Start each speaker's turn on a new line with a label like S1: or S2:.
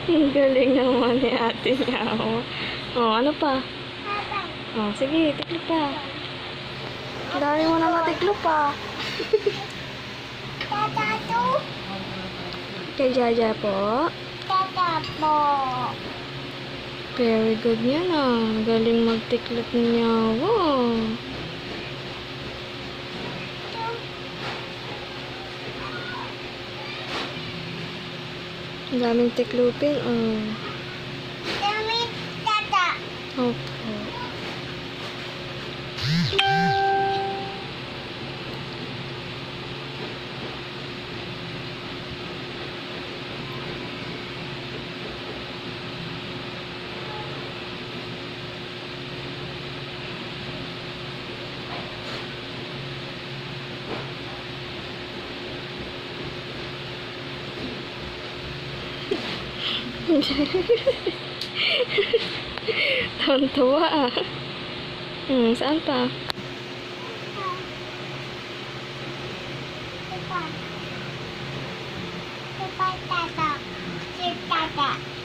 S1: Ang galing naman ni ate niya. Oh, ano pa? Oh, sige, tiklop pa. Dami mo na matiklop pa.
S2: Tatato.
S1: Kay Jaja po.
S2: Tatapo.
S1: Very good yan ah. Galing magtiklop niya. Wow. Ang daming tiklupin. Oh.
S2: Dami tata.
S1: Opo. Tawan-tawa ah. Saan pa?
S2: Tata. Tata. Tata.